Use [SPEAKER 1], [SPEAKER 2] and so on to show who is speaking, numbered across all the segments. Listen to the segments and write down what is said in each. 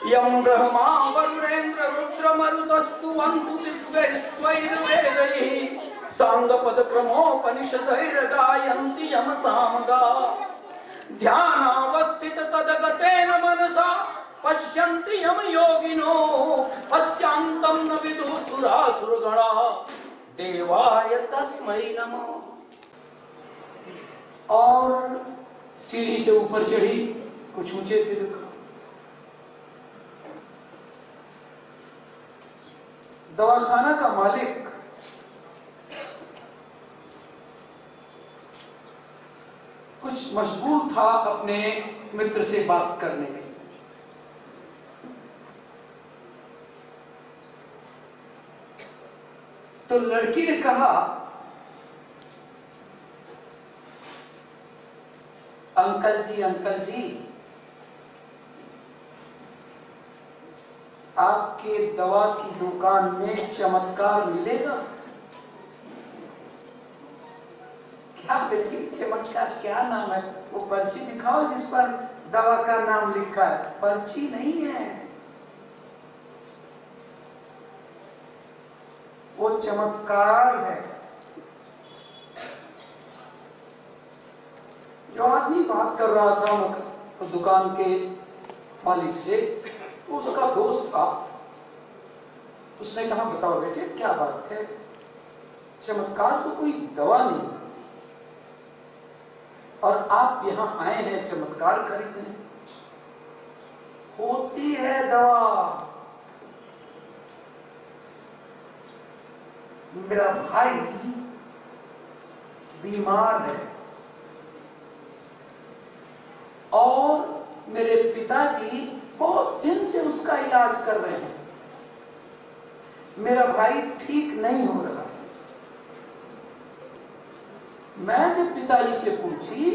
[SPEAKER 1] यं ब्रह्मा वरुणेन्द्र रुद्रमरुतस्तुवन्तु दिव्यैस्त्वैर्वेदैः साङ्गपदक्रमोपनिषदैर्गायन्ति यमसामगा ध्यानावस्थित तदगतेन मनसा पश्यन्ति यम योगिनो पश्यांतं न विदुः सुरासुरगणा देवाय तस्मै नमः। और सीढ़ी से ऊपर चढ़ी, कुछ ऊंचे थे देखो, दवाखाना का मालिक कुछ मशगूल था अपने मित्र से बात करने में। तो लड़की ने कहा, अंकल जी, आपके दवा की दुकान में चमत्कार मिलेगा क्या? बेटी, चमत्कार क्या नाम है? वो पर्ची दिखाओ जिस पर दवा का नाम लिखा है। पर्ची नहीं है, वो चमत्कार है। जो आदमी बात कर रहा था तो दुकान के मालिक से, उसका दोस्त था। उसने कहा, बताओ बेटे क्या बात है? चमत्कार तो कोई दवा नहीं, और आप यहां आए हैं चमत्कार खरीदने। होती है दवा। मेरा भाई बीमार है और मेरे पिताजी बहुत दिन से उसका इलाज कर रहे हैं। मेरा भाई ठीक नहीं हो रहा। मैं जब पिताजी से पूछी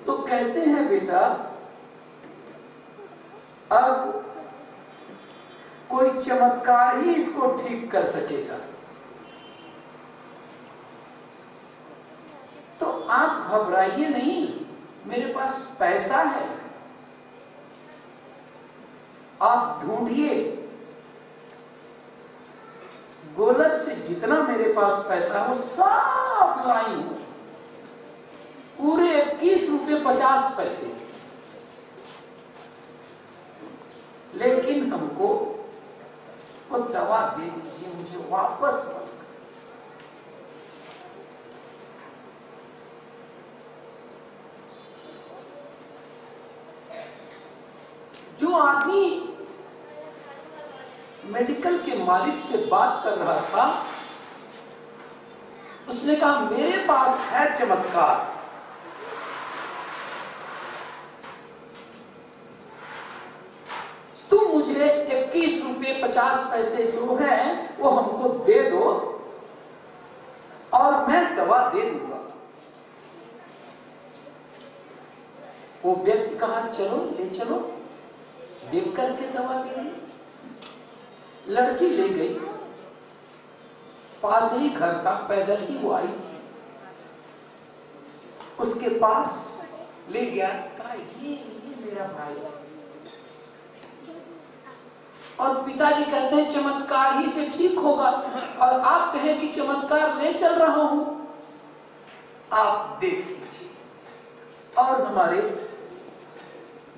[SPEAKER 1] तो कहते हैं, बेटा अब कोई चमत्कार ही इसको ठीक कर सकेगा। तो आप घबराइए नहीं, मेरे पास पैसा है, आप ढूंढिए। गोलक से जितना मेरे पास पैसा है वो सब लाई हूं, पूरे 21 रुपये 50 पैसे। लेकिन हमको वो दवा दे दीजिए, मुझे वापस मत कर। जो आदमी मेडिकल के मालिक से बात कर रहा था, उसने कहा, मेरे पास है चमत्कार। तुम मुझे 21 रुपये 50 पैसे जो है वो हमको दे दो और मैं दवा दे दूंगा। वो व्यक्ति कहा, चलो ले चलो, देख करके दवा देंगे। लड़की ले गई, पास ही घर था, पैदल ही वो आई थी। उसके पास ले गया, कहा, ये मेरा भाई है। और पिताजी कहते हैं चमत्कार ही से ठीक होगा, और आप कहें कि चमत्कार ले चल रहा हूं। आप देख लीजिए और हमारे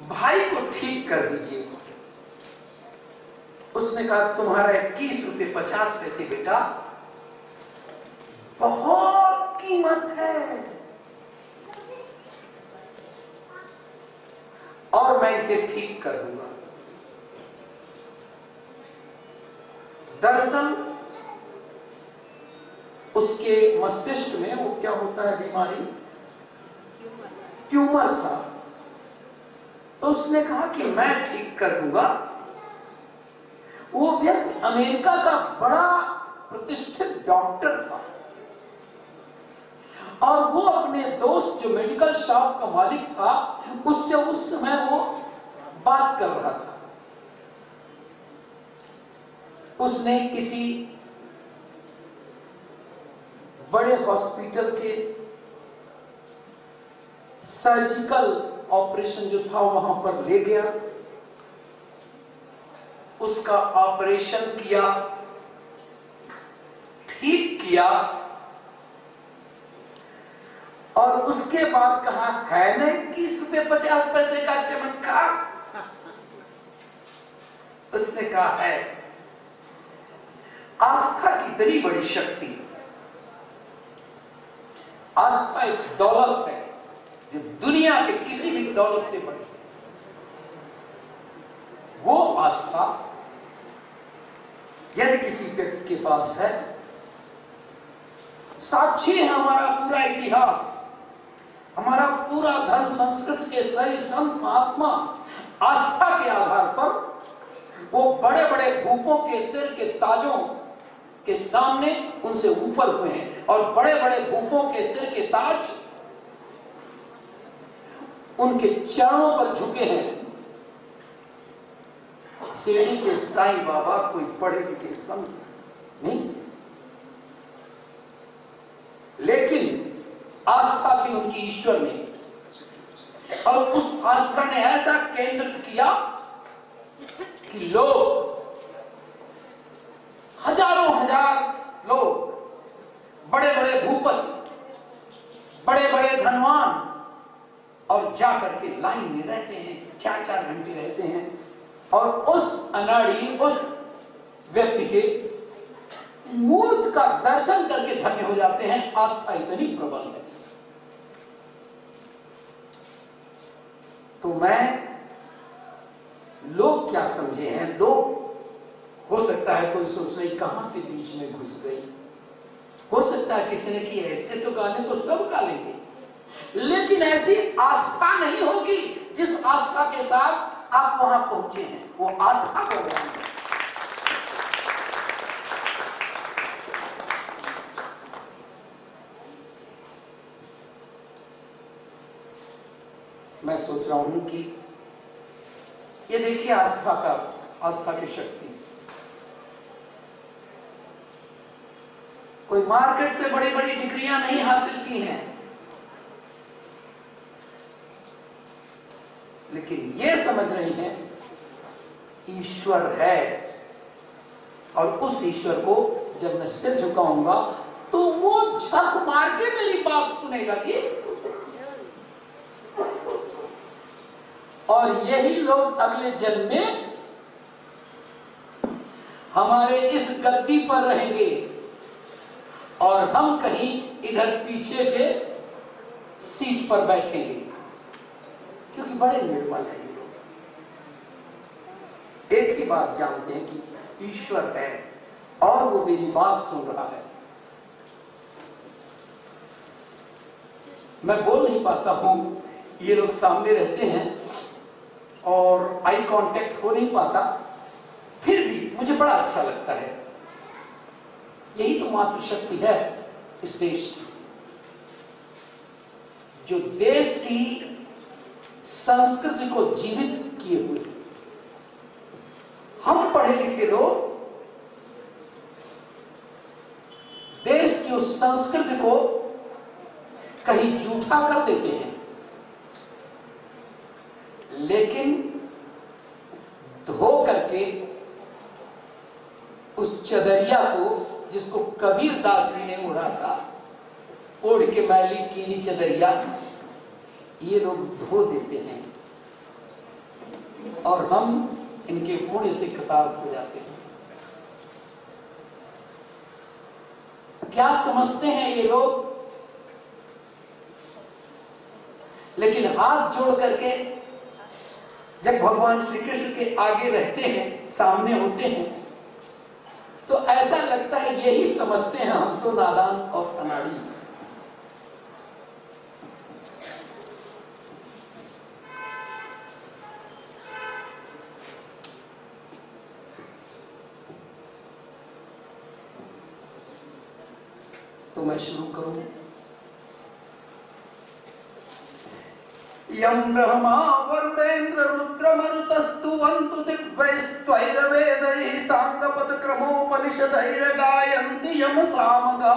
[SPEAKER 1] भाई को ठीक कर दीजिए। उसने कहा, तुम्हारा 21 रुपये 50 पैसे बेटा बहुत कीमत है, और मैं इसे ठीक कर दूंगा। दरअसल उसके मस्तिष्क में वो क्या होता है बीमारी, ट्यूमर था। तो उसने कहा कि मैं ठीक कर दूंगा। वो व्यक्ति अमेरिका का बड़ा प्रतिष्ठित डॉक्टर था, और वो अपने दोस्त जो मेडिकल शॉप का मालिक था उससे उस समय वो बात कर रहा था। उसने किसी बड़े हॉस्पिटल के सर्जिकल ऑपरेशन जो था वहां पर ले गया, उसका ऑपरेशन किया, ठीक किया, और उसके बाद कहा है ना 21 रुपये 50 पैसे का चमत्कार। उसने कहा है। आस्था की इतनी बड़ी शक्ति, आस्था एक दौलत है जो दुनिया के किसी भी दौलत से बड़ी है। वो आस्था यदि किसी व्यक्ति के पास है, साक्षी है हमारा पूरा इतिहास, हमारा पूरा धर्म संस्कृति के सही संत महात्मा आस्था के आधार पर वो बड़े बड़े भूपों के सिर के ताजों के सामने उनसे ऊपर हुए हैं, और बड़े बड़े भूपों के सिर के ताज उनके चरणों पर झुके हैं। शिरडी के साईं बाबा कोई पढ़े लिखे संत नहीं थे, लेकिन आस्था थी उनकी ईश्वर में, और उस आस्था ने ऐसा केंद्रित किया कि लोग, हजारों हजार लोग, बड़े बड़े भूपति, बड़े बड़े धनवान, और जाकर के लाइन में रहते हैं, 4-4 घंटे रहते हैं, और उस अनाड़ी, उस व्यक्ति के मूर्त का दर्शन करके धन्य हो जाते हैं। आस्था इतनी प्रबल है। तो मैं, लोग क्या समझे हैं, लोग, हो सकता है कोई सोच रही कहां से बीच में घुस गई, हो सकता है किसी ने कि ऐसे तो गाने तो सब गा लेंगे, लेकिन ऐसी आस्था नहीं होगी जिस आस्था के साथ आप वहां पहुंचे हैं। वो आस्था का ज्ञान है। मैं सोच रहा हूं कि ये देखिए आस्था की शक्ति। कोई मार्केट से बड़ी बड़ी डिग्रियां नहीं हासिल की हैं, लेकिन ये समझ रही हैं ईश्वर है, और उस ईश्वर को जब मैं सिर झुकाऊंगा तो वो झक मार के मेरी बात सुनेगा जी। और यही लोग अगले जन्म में हमारे इस गद्दी पर रहेंगे, और हम कहीं इधर पीछे के सीट पर बैठेंगे, क्योंकि बड़े निर्मल हैं ये लोग। एक ही बात जानते हैं कि ईश्वर है, और वो मेरी बात सुन रहा है। मैं बोल नहीं पाता हूं, ये लोग सामने रहते हैं और आई कांटेक्ट हो नहीं पाता, फिर भी मुझे बड़ा अच्छा लगता है। यही तो मातृशक्ति है इस देश की, जो देश की संस्कृति को जीवित किए हुए। हम पढ़े लिखे लोग देश की उस संस्कृति को कहीं झूठा कर देते हैं, लेकिन धो करके उस चदरिया को, जिसको कबीर दास जी ने ओढ़ा था, ओढ़ के मैली कीनी चदरिया, ये लोग धो देते हैं, और हम इनके पुण्य से कृतार्थ हो जाते हैं। क्या समझते हैं ये लोग? लेकिन हाथ जोड़ करके जब भगवान श्री कृष्ण के आगे रहते हैं, सामने होते हैं, तो ऐसा लगता है यही समझते हैं हम तो नादान और अनाड़ी। तो मैं शुरू करूं। यं ब्रह्मा वरुणेन्द्र रुद्र मरुतस्तुवन्तु दिव्यैस्त्वैरवेदैः साङ्गपदक्रमोपनिषदैर् गायन्ति यम सामगा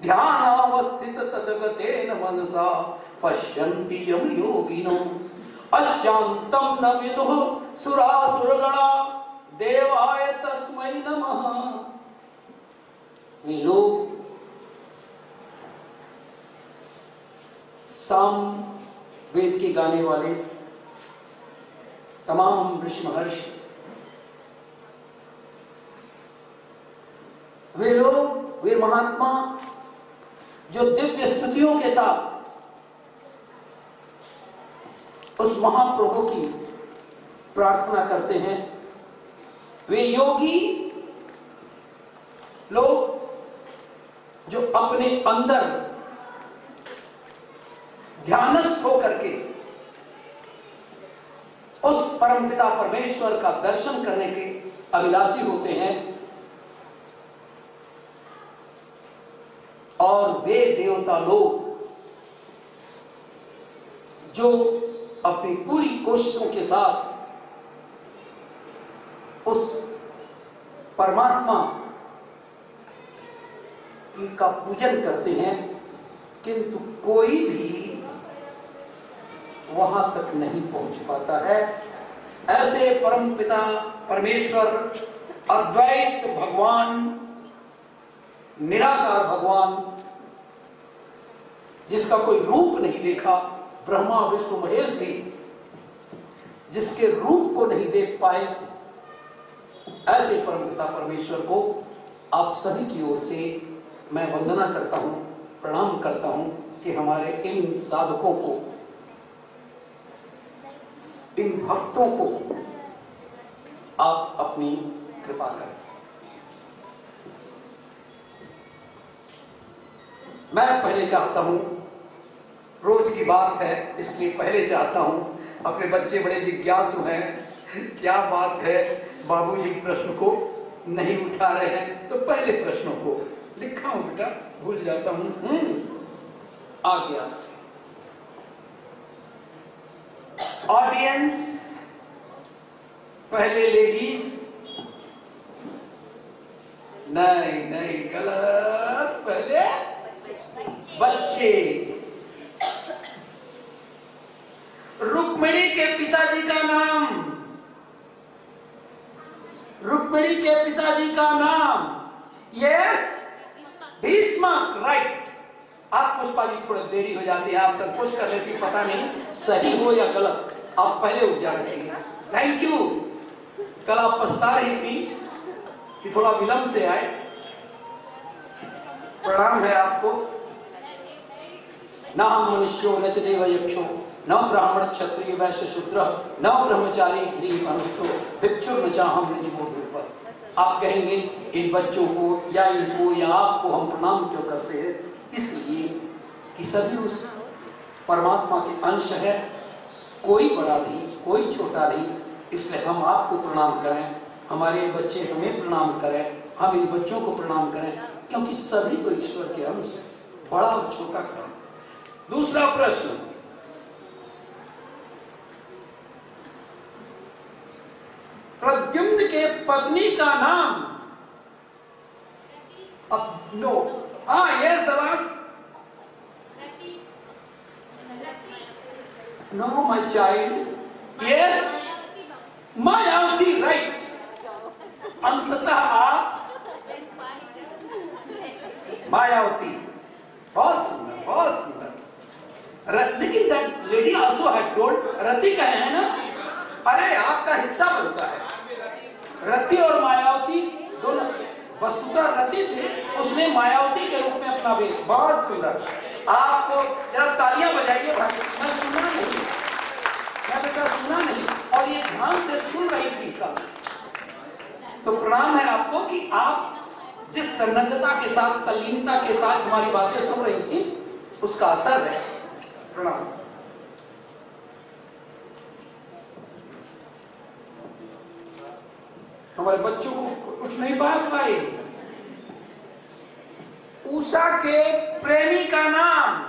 [SPEAKER 1] ध्यानावस्थित तद्गतेन मनसा पश्यन्ति यम योगिनो अशांतम न विदुः सुरासुरगणा देवाय तस्मै नमः। वे लोग साम वेद के गाने वाले तमाम ऋषि महर्षि, वे लोग, वे महात्मा जो दिव्य स्तुतियों के साथ उस महाप्रभु की प्रार्थना करते हैं, वे योगी लोग जो अपने अंदर ध्यानस्थ होकर के उस परमपिता परमेश्वर का दर्शन करने के अभिलाषी होते हैं, और वे देवता लोग जो अपनी पूरी कोशिशों के साथ उस परमात्मा का पूजन करते हैं, किंतु कोई भी वहां तक नहीं पहुंच पाता है। ऐसे परमपिता परमेश्वर, अद्वैत भगवान, निराकार भगवान, जिसका कोई रूप नहीं देखा, ब्रह्मा विष्णु महेश भी जिसके रूप को नहीं देख पाए, ऐसे परमपिता परमेश्वर को आप सभी की ओर से मैं वंदना करता हूं, प्रणाम करता हूं कि हमारे इन साधकों को, इन भक्तों को आप अपनी कृपा करें। मैं पहले चाहता हूं, रोज की बात है इसलिए पहले चाहता हूं, अपने बच्चे बड़े जिज्ञासु हैं, क्या बात है बाबूजी प्रश्न को नहीं उठा रहे हैं, तो पहले प्रश्नों को लिखा हूं बेटा, भूल जाता हूं। आ गया। ऑडियंस, पहले लेडीज, नहीं गलत, पहले बच्चे। रुक्मिणी के पिताजी का नाम, रुक्मिणी के पिताजी का नाम, यस, भीष्मक, राइट। आप पुष्पा जी थोड़ी देरी हो जाती है, आप सब कुछ कर लेती, पता नहीं सही हो या गलत, आप पहले उठ जाना चाहिए। Thank you. कल आप पछता रही थी कि थोड़ा विलंब से आए, प्रणाम है आपको। न हम मनुष्यो न च देव यक्षो न ब्राह्मण क्षत्रिय वैश्य शूद्र न ब्रह्मचारी गरीब अनुष्ठो भिक्षुर न चाहम निज बोध। आप कहेंगे इन बच्चों को या इनको या आपको हम प्रणाम क्यों करते हैं? इसलिए कि सभी उस परमात्मा के अंश है, कोई बड़ा नहीं, कोई छोटा नहीं, इसलिए हम आपको प्रणाम करें, हमारे बच्चे हमें प्रणाम करें, हम इन बच्चों को प्रणाम करें, क्योंकि सभी तो ईश्वर के अंश है, बड़ा और छोटा करें। दूसरा प्रश्न, प्रद्युम्न के पत्नी का नाम, अब नो, हाँ, yes, the last, no my child, yes, Mayawati, right. अंततः आप मायावती, बहुत सुंदर, बहुत सुंदर। लेकिन that lady also had told, Rati का है ना, अरे आपका हिस्सा बनता है। रति और मायावती दोनों, वस्तुतः रति थे, उसने मायावती के रूप में अपना वेश, बहुत सुंदर। आपको जरा तालियां बजाइए भाई, मैं सुना नहीं, मैं बेटा सुना नहीं, और ये ध्यान से सुन रही थी कल, तो प्रणाम है आपको कि आप जिस संलग्नता के साथ, तल्लीनता के साथ हमारी बातें सुन रही थी, उसका असर है। प्रणाम। हमारे बच्चों को कुछ नहीं पाए। उषा के प्रेमी का नाम,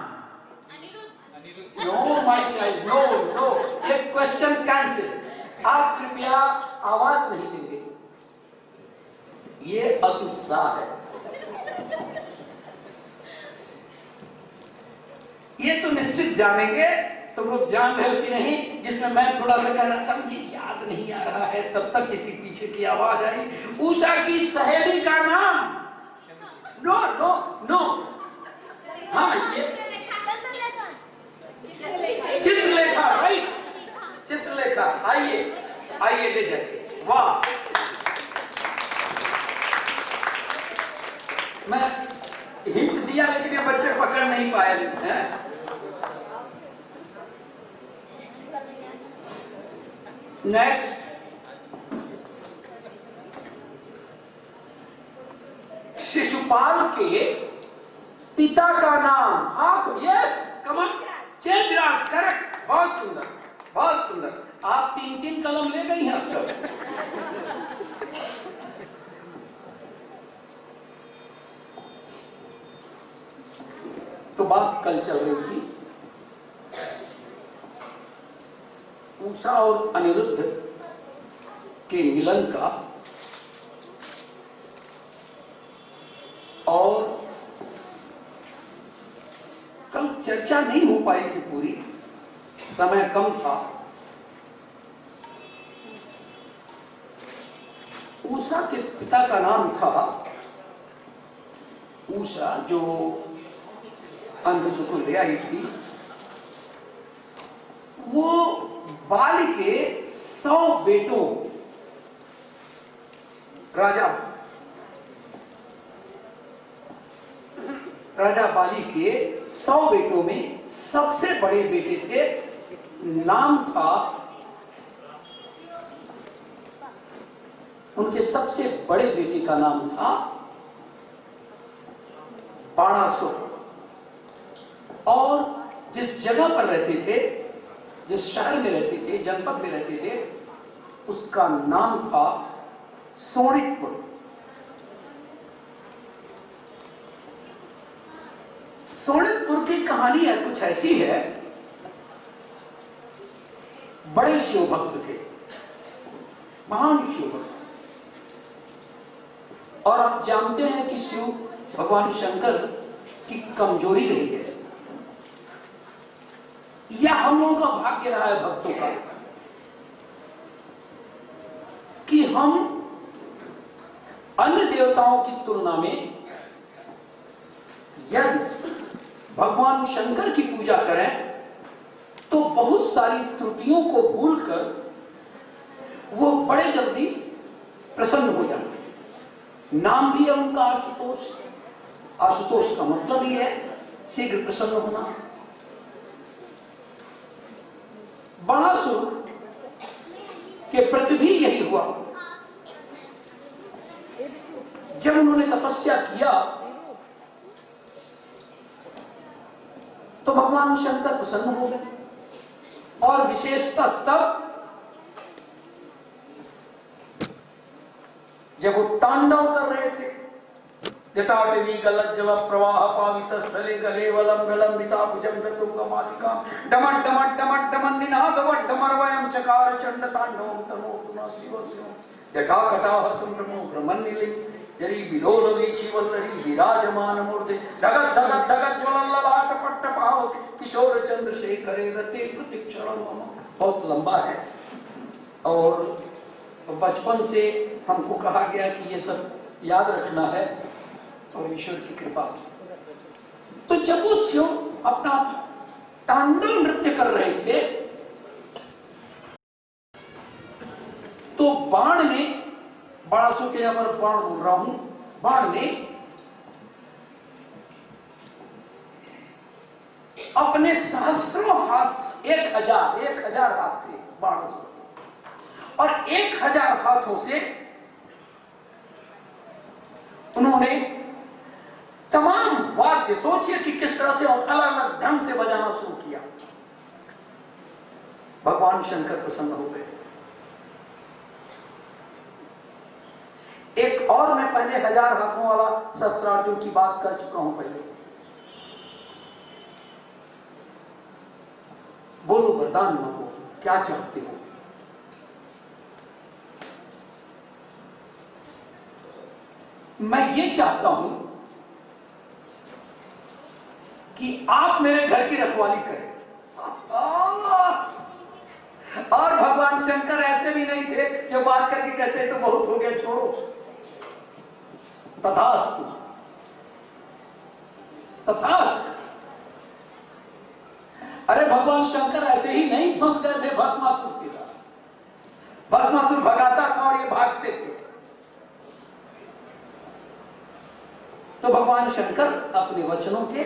[SPEAKER 1] no my child, no no, ये क्वेश्चन कैंसिल। आप कृपया आवाज नहीं देंगे, ये अत्युत्साह है। ये तो निश्चित जानेंगे। तुम लोग जान रहे हो कि नहीं? जिसमें मैं थोड़ा सा कह रहा था मुझे याद नहीं आ रहा है, तब तक किसी पीछे की आवाज आई, उषा की सहेली का नाम। नो नो नो, हाँ ये चित्रलेखा, राइट, चित्रलेखा। आइए आइए ले जाइए। वाह, मैं हिंट दिया लेकिन ये बच्चे पकड़ नहीं पाए हैं। नेक्स्ट, शिशुपाल के पिता का नाम। हाँ, यस, कमन, चेतराज, करेक्ट, बहुत सुंदर, बहुत सुंदर। आप 3-3 कलम ले गई हैं अब तक। तो बात कल चल रही थी उषा और अनिरुद्ध के मिलन का, और कल चर्चा नहीं हो पाई थी पूरी, समय कम था। उषा के पिता का नाम था उषा, जो अनिरुद्ध को ले आई थी। वो बाली के 100 बेटों, राजा बाली के 100 बेटों में सबसे बड़े बेटे थे, नाम था, उनके सबसे बड़े बेटे का नाम था बाणासुर। और जिस जगह पर रहते थे, जिस शहर में रहते थे, जनपद में रहते थे, उसका नाम था सोनितपुर। सोनितपुर की कहानी है कुछ ऐसी है, बड़े शिव भक्त थे, महान शिव भक्त। और आप जानते हैं कि शिव भगवान शंकर की कमजोरी रही है, यह हम लोगों का भाग्य रहा है भक्तों का, कि हम अन्य देवताओं की तुलना में यदि भगवान शंकर की पूजा करें तो बहुत सारी त्रुटियों को भूलकर वो बड़े जल्दी प्रसन्न हो जाते। नाम भी है उनका आशुतोष। आशुतोष का मतलब ही है शीघ्र प्रसन्न होना। बाणासुर के प्रति भी यही हुआ। जब उन्होंने तपस्या किया तो भगवान शंकर प्रसन्न हो गए, और विशेषतः तब जब वो तांडव कर रहे थे। जटाटवी गलज्जल प्रवाह पावित स्थले गले वलम विलंबिता भुजंग तुंगमालिकाम डमट डमट डमट डमन निनाद वड्डमर्वयं चकार चंड तांडवं तनो पुनः शिव शिव जटाकटाह संभ्रमो ब्रह्मनिलिं जरी विलोल वीची वल्लरी विराजमान मूर्ति धगत धगत धगत ज्वलल्ललाट पट्टपाव किशोर चंद्रशेखरे रते प्रतिक्षण। बहुत लंबा है, और बचपन से हमको कहा गया कि ये सब याद रखना है, और ईश्वर की कृपा। तो जब वो शिव अपना तांडव नृत्य कर रहे थे तो बाण ने, बाणासुर के यहां पर बाण बोल रहा हूं, बाण ने अपने सहस्त्रों हाथ, 1000 हाथ थे बाणासुर, और 1000 हाथों से उन्होंने तमाम वाद्य, सोचिए कि किस तरह से अलग अलग ढंग से बजाना शुरू किया। भगवान शंकर प्रसन्न हो गए। एक और मैं पहले 1000 हाथों वाला सहस्त्रार्जुन की बात कर चुका हूं पहले। बोलो वरदान मांगो, क्या चाहते हो? मैं ये चाहता हूं कि आप मेरे घर की रखवाली करें। और भगवान शंकर ऐसे भी नहीं थे जो बात करके कहते तो बहुत हो गया, छोड़ो, तथास्तु तथास्तु। अरे भगवान शंकर ऐसे ही नहीं फंस गए थे भस्मासुर के साथ। भस्मासुर भगाता था और ये भागते थे, तो भगवान शंकर अपने वचनों के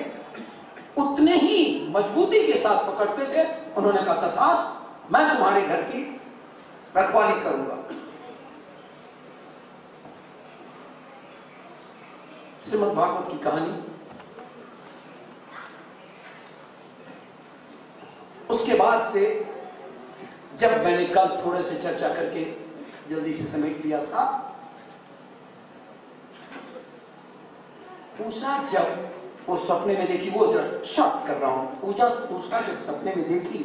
[SPEAKER 1] उतने ही मजबूती के साथ पकड़ते थे। उन्होंने कहा तथास्तु, मैं तुम्हारे घर की रखवाली करूंगा। श्रीमद् भागवत की कहानी। उसके बाद से जब मैंने कल थोड़े से चर्चा करके जल्दी से समेट लिया था, पूछा जब वो सपने में देखी, वो शक कर रहा हूं, पूछा जब सपने में देखी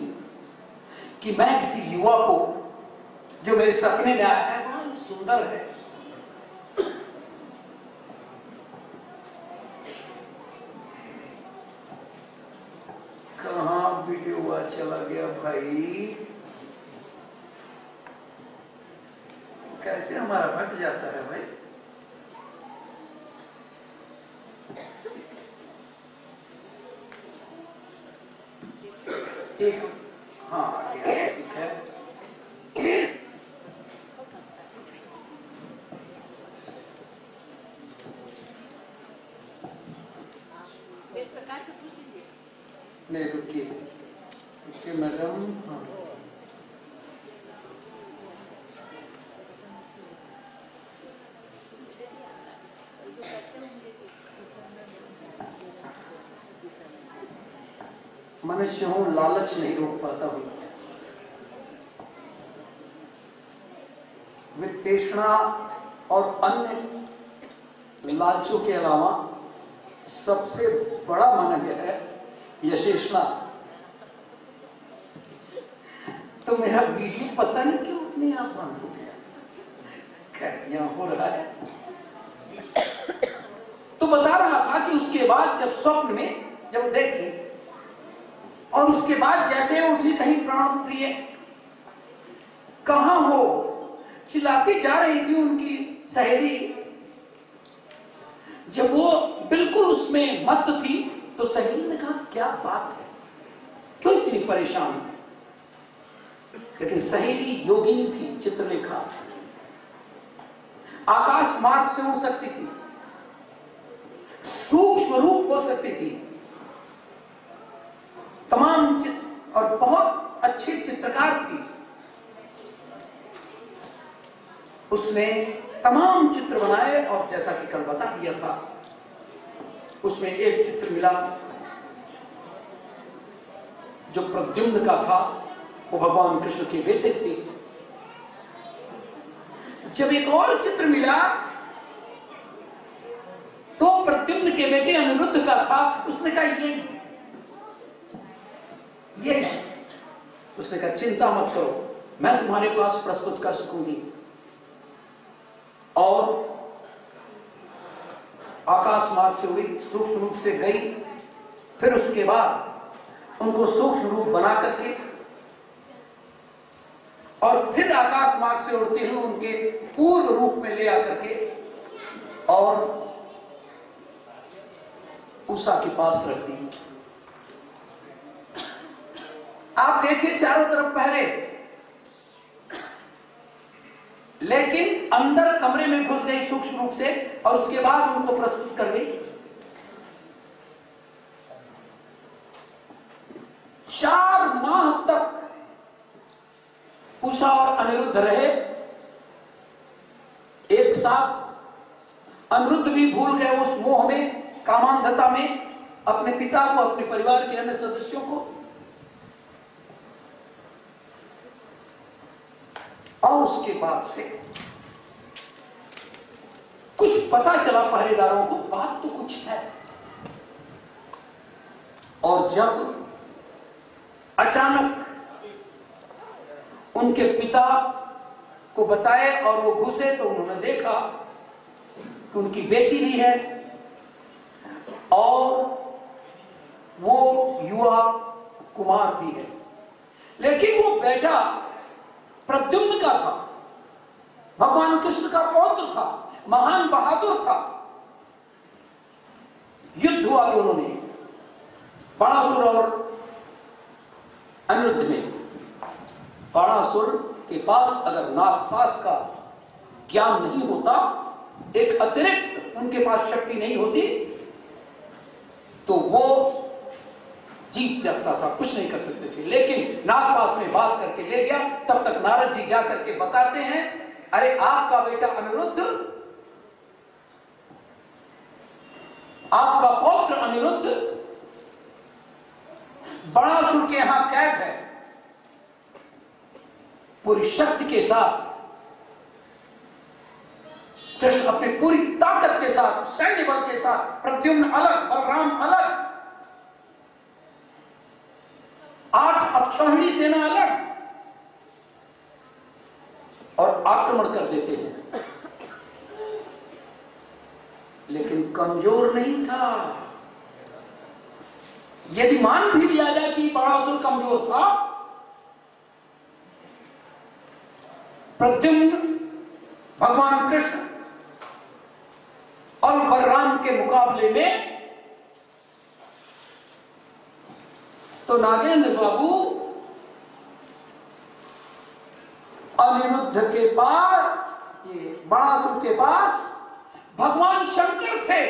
[SPEAKER 1] कि मैं किसी युवा को जो मेरे सपने में आया है, बड़ा सुंदर है, कहां वीडियो चला गया भाई, कैसे हमारा हट जाता है भाई। एक हाँ ठीक है, प्रकाश से पूछ लीजिए। नहीं रुकिए मैडम, हाँ मनुष्य हूं, लालच नहीं रोक पाता हूं। वित्तेषणा और अन्य लालचों के अलावा सबसे बड़ा माना गया है यशेषणा। तो मेरा वीडियो पता नहीं क्यों अपने आप बंद हो गया, खैर यहां हो रहा है। तो बता रहा था कि उसके बाद जब स्वप्न में जब देखी, और उसके बाद जैसे उठी, कहीं प्राण प्रिय कहां हो, चिल्लाती जा रही थी उनकी सहेली। जब वो बिल्कुल उसमें मत थी, तो सहेली ने कहा क्या बात है, क्यों इतनी परेशान। लेकिन सहेली योगिनी थी, चित्रलेखा, आकाश मार्ग से उड़ सकती थी, सूक्ष्म रूप हो सकती थी, तमाम चित्र और बहुत अच्छी चित्रकार थी। उसने तमाम चित्र बनाए, और जैसा कि कल बता दिया था, उसमें एक चित्र मिला जो प्रद्युम्न का था, वो भगवान कृष्ण के बेटे थे। जब एक और चित्र मिला तो प्रद्युम्न के बेटे अनिरुद्ध का था। उसने कहा ये उसने कहा चिंता मत करो, मैं तुम्हारे पास प्रस्तुत कर सकूंगी। और आकाश मार्ग से उड़ी, सूक्ष्म रूप से गई, फिर उसके बाद उनको सूक्ष्म रूप बना करके, और फिर आकाश मार्ग से उड़ते हुए उनके पूर्व रूप में ले आकर के और उषा के पास रख दी। आप देखिए चारों तरफ पहले, लेकिन अंदर कमरे में घुस गई सूक्ष्म रूप से, और उसके बाद उनको प्रस्तुत कर गई। 4 माह तक उषा और अनिरुद्ध रहे एक साथ। अनिरुद्ध भी भूल गए उस मोह में, कामांधता में, अपने पिता को, अपने परिवार के अन्य सदस्यों को। और उसके बाद से कुछ पता चला पहरेदारों को, बात तो कुछ है। और जब अचानक उनके पिता को बताए और वो घुसे, तो उन्होंने देखा कि उनकी बेटी भी है और वो युवा कुमार भी है, लेकिन वो बेटा प्रद्युम्न का था, भगवान कृष्ण का पौत्र था, महान बहादुर था। युद्ध हुआ दोनों में, बाणासुर और अनिरुद्ध में। बाणासुर के पास अगर नागपाश का ज्ञान नहीं होता, एक अतिरिक्त उनके पास शक्ति नहीं होती, तो वो जीत सकता था, कुछ नहीं कर सकते थे। लेकिन नागपाश में बात करके ले गया। तब तक नारद जी जा करके बताते हैं, अरे आपका बेटा अनिरुद्ध, आपका पौत्र अनिरुद्ध बाणासुर के यहां कैद है। पूरी शक्ति के साथ कृष्ण अपनी पूरी ताकत के साथ, सैन्य बल के साथ, प्रद्युम्न अलग, बलराम अलग, 8 अक्षौहिणी सेना अलग, और आक्रमण कर देते हैं। लेकिन कमजोर नहीं था। यदि मान भी लिया जाए कि बाणासुर कमजोर था, प्रद्युम्न, भगवान कृष्ण और बलराम के मुकाबले में तो नागेंद्र बाबू अनिरुद्ध के पास, ये बाणासुर के पास भगवान शंकर थे।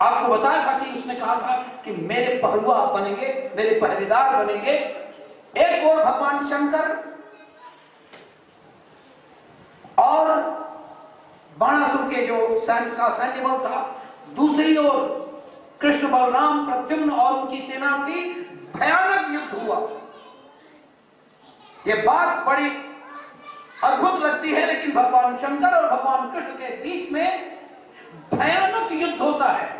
[SPEAKER 1] आपको बताया था कि उसने कहा था कि मेरे पहरुआ आप बनेंगे, मेरे पहरेदार बनेंगे। एक और भगवान शंकर और बाणासुर के जो सैन्य बल था, दूसरी ओर कृष्ण, बलराम, प्रद्युम्न और उनकी सेना थी। भयानक युद्ध हुआ। यह बात बड़ी अद्भुत लगती है, लेकिन भगवान शंकर और भगवान कृष्ण के बीच में भयानक युद्ध होता है।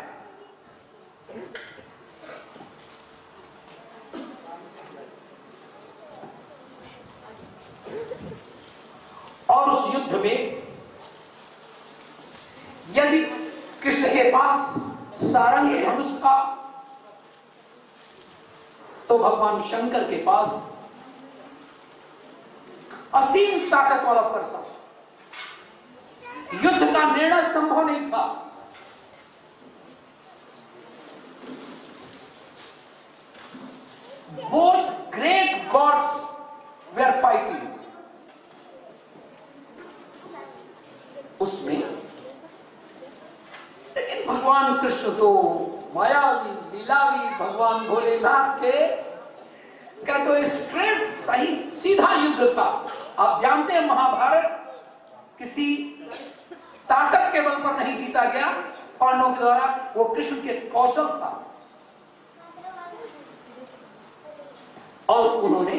[SPEAKER 1] और उस युद्ध में यदि कृष्ण के पास सारंग धनुष था, तो भगवान शंकर के पास असीम ताकत वाला फरसा। युद्ध का निर्णय संभव नहीं था। Both great gods were fighting. उसमें लेकिन भगवान कृष्ण तो मायावी, लीलावी भगवान भोलेनाथ के का तो स्ट्रेट सही सीधा युद्ध था। आप जानते हैं महाभारत किसी ताकत के बल पर नहीं जीता गया पांडवों के द्वारा, वो कृष्ण के कौशल था। और उन्होंने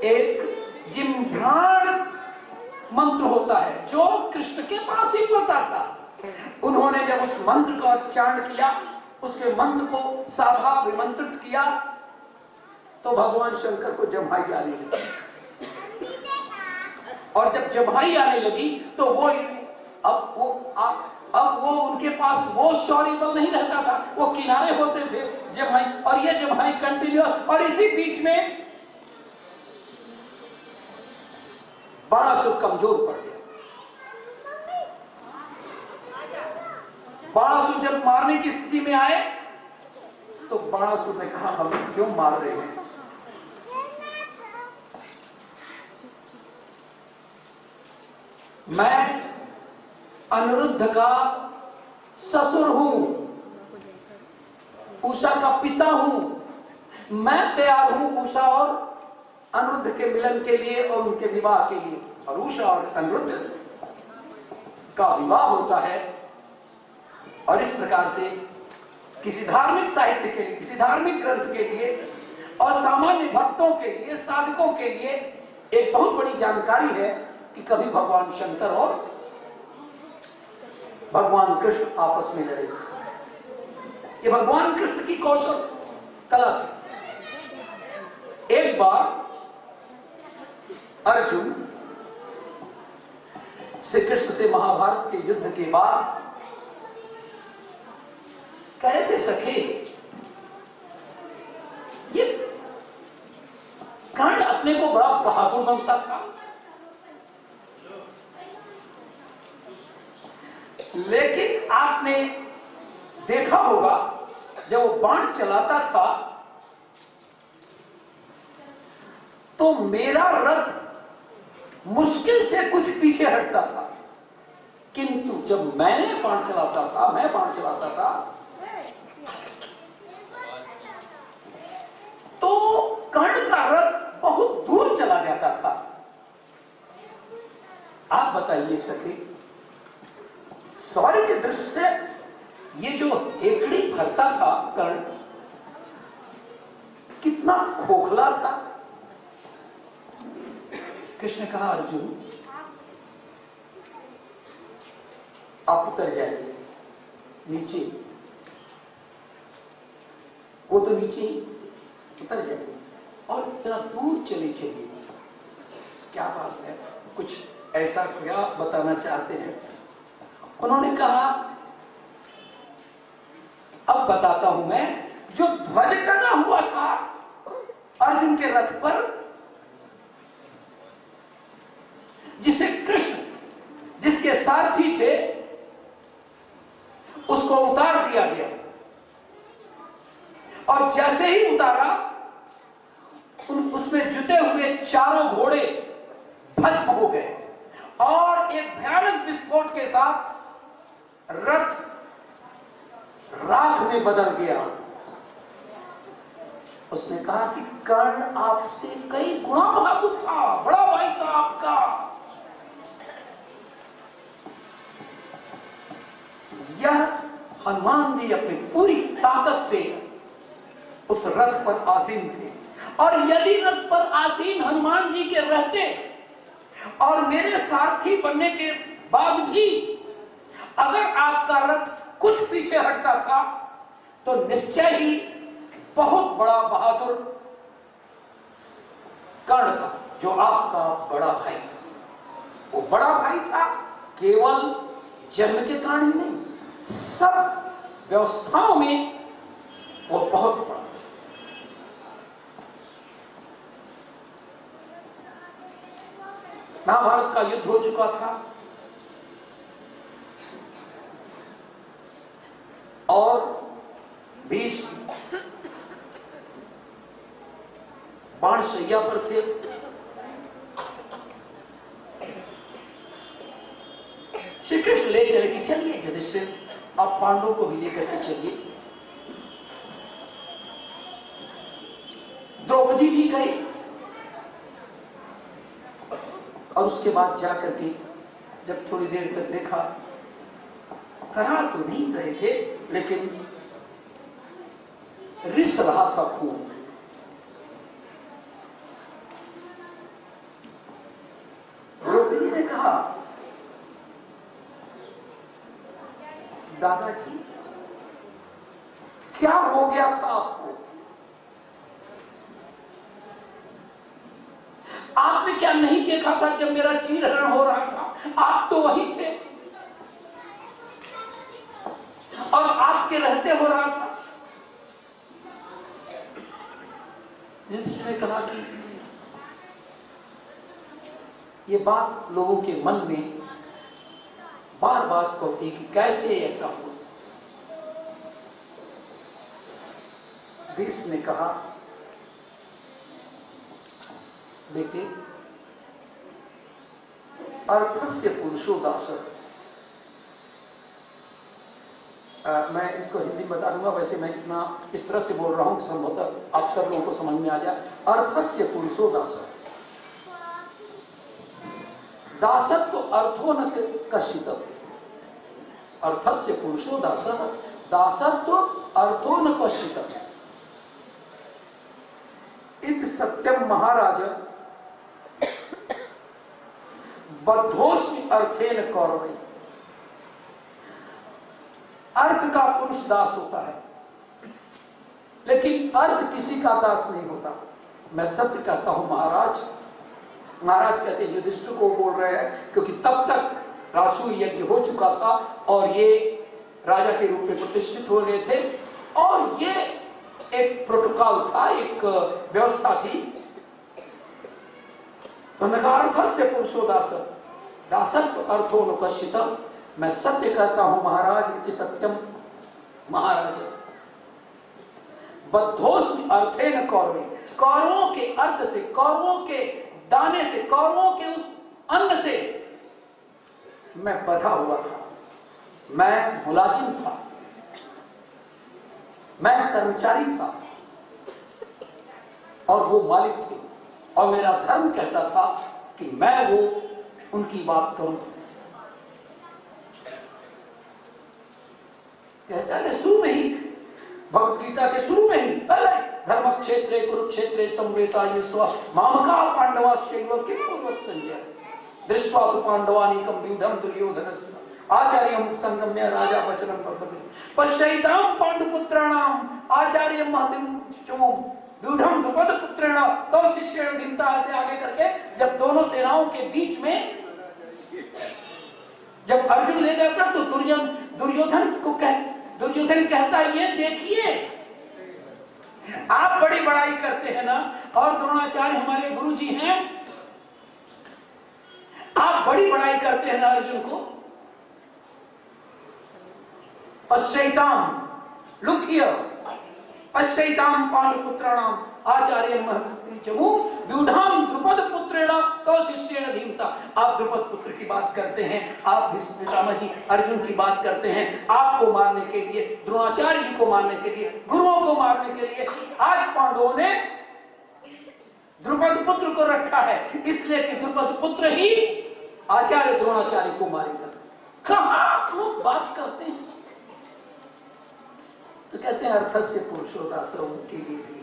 [SPEAKER 1] एक जिम्भ्राण मंत्र होता है जो कृष्ण के पास ही पता था। उन्होंने जब उस मंत्र का उच्चारण किया, उसके मंत्र को साधा विमंत्रित किया, तो भगवान शंकर को जम्हाई आने लगी। और जब जम्हाई आने लगी तो अब वो उनके पास वो शौर्य बल नहीं रहता था, वो किनारे होते थे जम्हाई, और ये जम्हाई कंटिन्यू। और इसी बीच में बाणासुर कमजोर पड़ गया। बाणासुर जब मारने की स्थिति में आए तो बाणासुर ने कहा, हम क्यों मार रहे हैं? मैं अनिरुद्ध का ससुर हूं, उषा का पिता हूं, मैं तैयार हूं उषा और अनिरुद्ध के मिलन के लिए और उनके विवाह के लिए। और उषा और अनिरुद्ध का विवाह होता है। और इस प्रकार से किसी धार्मिक साहित्य के लिए, किसी धार्मिक ग्रंथ के लिए और सामान्य भक्तों के लिए, साधकों के लिए एक बहुत बड़ी जानकारी है कि कभी भगवान शंकर और भगवान कृष्ण आपस में लड़े। ये भगवान कृष्ण की कौशल कला थी। एक बार अर्जुन श्री कृष्ण से महाभारत के युद्ध के बाद कहे थे, सखे ये कर्ण अपने को बड़ा बहादुर बनता था, लेकिन आपने देखा होगा जब वो बाण चलाता था तो मेरा रथ मुश्किल से कुछ पीछे हटता था, किंतु जब मैं बाण चलाता था तो कर्ण का रथ बहुत दूर चला जाता था। आप बताइए सके, शौर्य के दृष्टि से ये जो हेकड़ी भरता था कर्ण, कितना खोखला था। कृष्ण ने कहा, अर्जुन आप उतर जाइए नीचे, वो तो नीचे ही उतर जाइए और इतना दूर चले चलिए। क्या बात है, कुछ ऐसा क्या बताना चाहते हैं? उन्होंने कहा, अब बताता हूं मैं, जो ध्वज टंगा हुआ था अर्जुन के रथ पर, जिसे कृष्ण जिसके सारथी थे उसको उतार दिया गया, और जैसे ही उतारा उसमें जुटे हुए चारों घोड़े भस्म हो गए और एक भयानक विस्फोट के साथ रथ राख में बदल गया। उसने कहा कि कर्ण आपसे कई गुना बहादुर था, बड़ा भाई था आपका। यह हनुमान जी अपनी पूरी ताकत से उस रथ पर आसीन थे, और यदि रथ पर आसीन हनुमान जी के रहते और मेरे सारथी बनने के बाद भी अगर आपका रथ कुछ पीछे हटता था तो निश्चय ही बहुत बड़ा बहादुर कर्ण था, जो आपका बड़ा भाई था। वो बड़ा भाई था केवल जन्म के कारण ही नहीं, सब व्यवस्थाओं में वो बहुत बड़ा। महाभारत का युद्ध हो चुका था और भीष्म बाण शैया पर थे। श्री कृष्ण ले चले कि चलिए युधिष्ठिर, आप पांडवों को भी लेकर के चलिए। द्रौपदी भी गई और उसके बाद जाकर के जब थोड़ी देर तक देखा, करा तो नहीं रहे थे लेकिन रिस रहा था खूब। द्रौपदी ने कहा, दादाजी क्या हो गया था आपको? आपने क्या नहीं देखा था जब मेरा चीरहरण हो रहा था? आप तो वही थे और आपके रहते हो रहा था। जिसने कहा कि ये बात लोगों के मन में बार बार होती कि कैसे ऐसा हो। भीष्म ने कहा, बेटे, अर्थस्य पुरुषो दासः। मैं इसको हिंदी में बता दूंगा, वैसे मैं इतना इस तरह से बोल रहा हूं कि संभवतः आप सब लोगों को समझ में आ जाए। अर्थस्य पुरुषो दासः, दासत्व अर्थो न कश्चित्। अर्थस्य पुरुषो दासः, दासत्व अर्थो न कश्चित्। इत सत्यम महाराज बद्धोस्मि अर्थेन कौरवै। अर्थ का पुरुष दास होता है, लेकिन अर्थ किसी का दास नहीं होता। मैं सत्य कहता हूं महाराज। महाराज कहते हैं युधिष्ठिर को बोल रहे हैं, क्योंकि तब तक रासु यज्ञ हो चुका था और ये राजा के रूप में प्रतिष्ठित हो गए थे। और ये एक प्रोटोकॉल था, एक व्यवस्था थी। तो मैं कहा अर्थस्य पुरुषो दासः दासत्व अर्थो न कश्चित्। मैं सत्य कहता हूं महाराज, इति सत्यम महाराज। बद्धोस्मि अर्थे न कौरवे, कौरवों के अर्थ से, कौरवों के दाने से, कौरवों के उस अन्न से मैं बधा हुआ था। मैं मुलाजिम था, मैं कर्मचारी था और वो मालिक थे। और मेरा धर्म कहता था कि मैं वो उनकी बात करूं। कहता है शुरू में ही, भगवत गीता के शुरू में ही, धर्म क्षेत्रे कुरुक्षेत्रे संवेता युष्वा मामका पांडवाश्चैव किम संजय दृष्ट्वा तु पांडवानीकं व्यूढं दुर्योधनस्य आचार्यं संगम्य राजा वचनं प्रपद्ये पश्यैतां पांडुपुत्राणाम आचार्यं महतिं चमो व्यूढं द्रुपदपुत्रेण तौ शिष्येण दीप्ता। से आगे करके जब दोनों सेनाओं के बीच में जब अर्जुन ले जाता तो दुर्योधन कहता ये देखिए आप बड़ी बड़ाई करते हैं ना, और द्रोणाचार्य हमारे गुरु जी हैं, आप बड़ी बड़ाई करते हैं ना अर्जुन को। पश्यैताम, लुक हियर, पश्यैताम पांडुपुत्राणाम आचार्यं महतिं चमू व्यूढां द्रुपद पुत्रेण तौ शिष्येण धीमता। आप द्रुपद पुत्र की बात करते हैं, आप भीष्म पितामह जी अर्जुन की बात करते हैं, आपको मारने के लिए, द्रोणाचार्य जी को मारने के लिए, गुरुओं को मारने के लिए आज पांडवों ने द्रुपद पुत्र को रखा है, इसलिए कि द्रुपद पुत्र ही आचार्य द्रोणाचार्य को मारेगा। कहां आप लोग बात करते हैं? तो कहते हैं अर्थस्य पुरुषो दासः, उनके लिए भी है।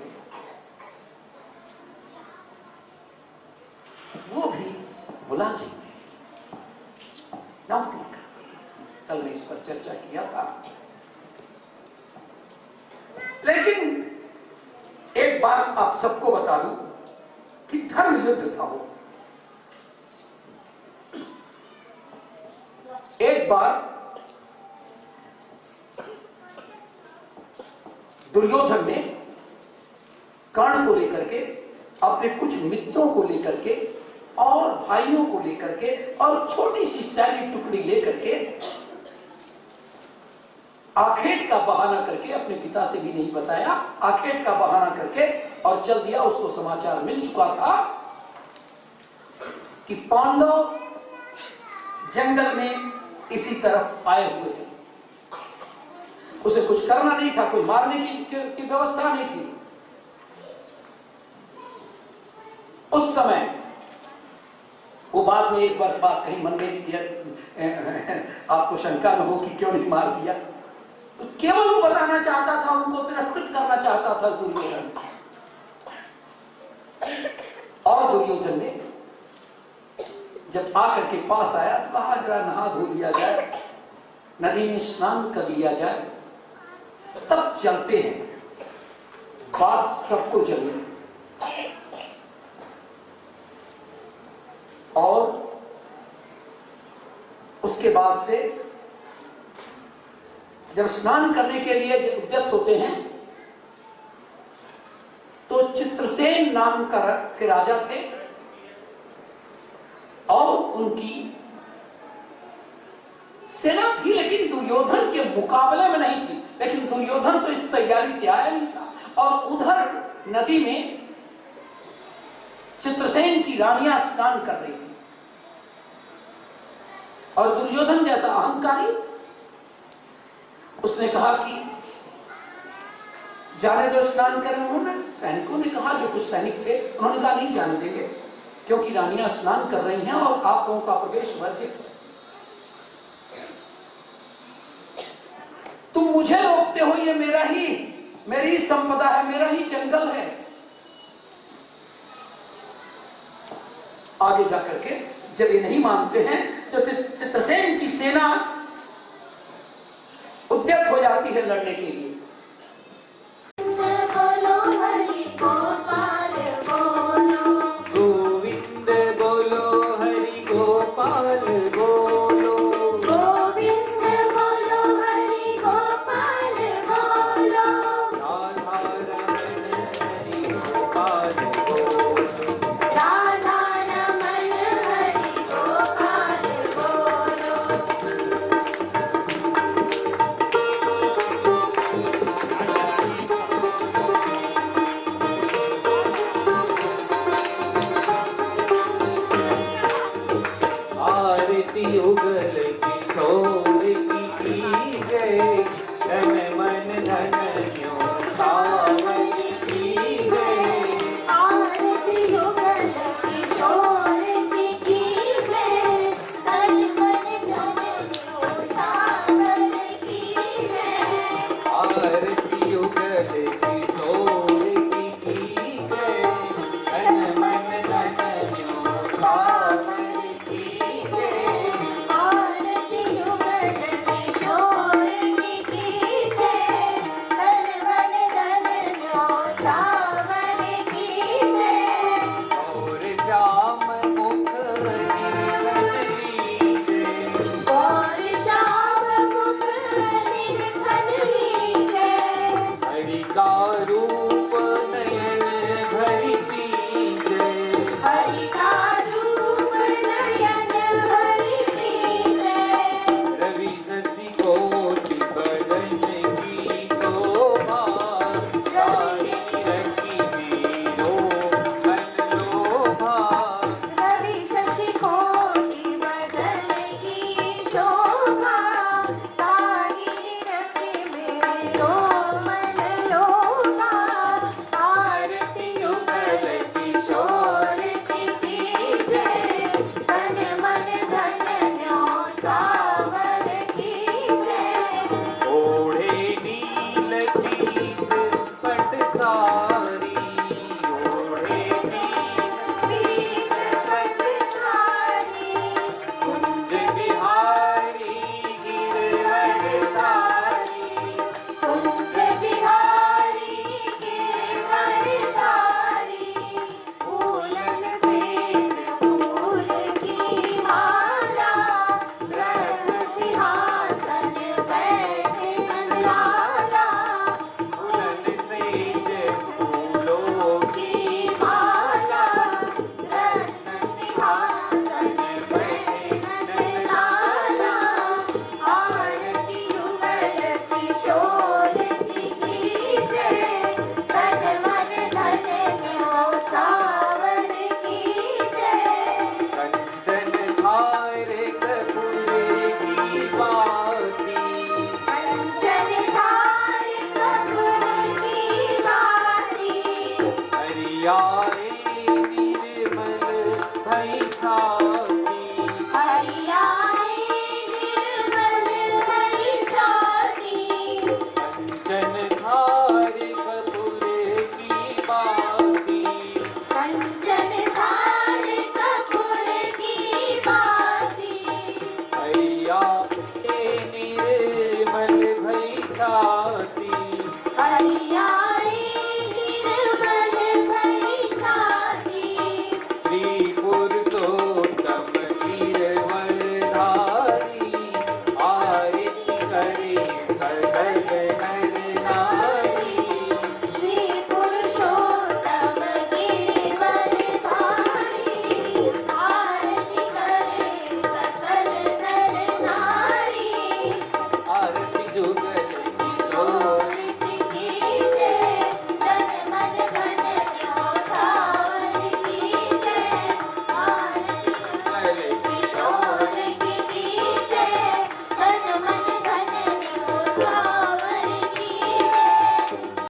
[SPEAKER 1] वो भी मुलाजिम है, नौकरी करते हैं। कल ने इस पर चर्चा किया था। लेकिन एक बात आप सबको बता दूं कि धर्म युद्ध था वो। एक बार दुर्योधन ने कर्ण को लेकर के, अपने कुछ मित्रों को लेकर के और भाइयों को लेकर के और छोटी सी सैन्य टुकड़ी लेकर के आखेट का बहाना करके, अपने पिता से भी नहीं बताया, आखेट का बहाना करके और चल दिया। उसको समाचार मिल चुका था कि पांडव जंगल में इसी तरफ आए हुए हैं। उसे कुछ करना नहीं था, कोई मारने की व्यवस्था नहीं थी। उस समय वो बाद में एक वर्ष बाद कहीं मन में दिया, आपको शंका न हो कि क्यों नहीं मार दिया, तो केवल वो बताना चाहता था, उनको तिरस्कृत करना चाहता था दुर्योधन। और दुर्योधन ने जब आकर के पास आया तो कहा जरा नहा धो लिया जाए, नदी में स्नान कर लिया जाए, तब चलते हैं, बात सबको चले। और उसके बाद से जब स्नान करने के लिए उद्यत होते हैं तो चित्रसेन नाम के राजा थे और उनकी सेना थी, लेकिन दुर्योधन के मुकाबले में नहीं थी। लेकिन दुर्योधन तो इस तैयारी से आया नहीं था। और उधर नदी में चित्रसेन की रानियां स्नान कर रही थी और दुर्योधन जैसा अहंकारी, उसने कहा कि जाने दो स्नान करें। उन्होंने, सैनिकों ने कहा, जो कुछ सैनिक थे उन्होंने कहा नहीं जाने देंगे, क्योंकि रानियां स्नान कर रही हैं और आप लोगों का प्रवेश वर्जित है। तुम मुझे रोकते हो, ये मेरी संपदा है, मेरा ही जंगल है। आगे जाकर के जब ये नहीं मानते हैं तो चित्रसेन की सेना उद्यत हो जाती है लड़ने के लिए।
[SPEAKER 2] बोलो हरि गोपाल बोलो, गोविंद बोलो हरि गोपाल बोलो।
[SPEAKER 3] दारू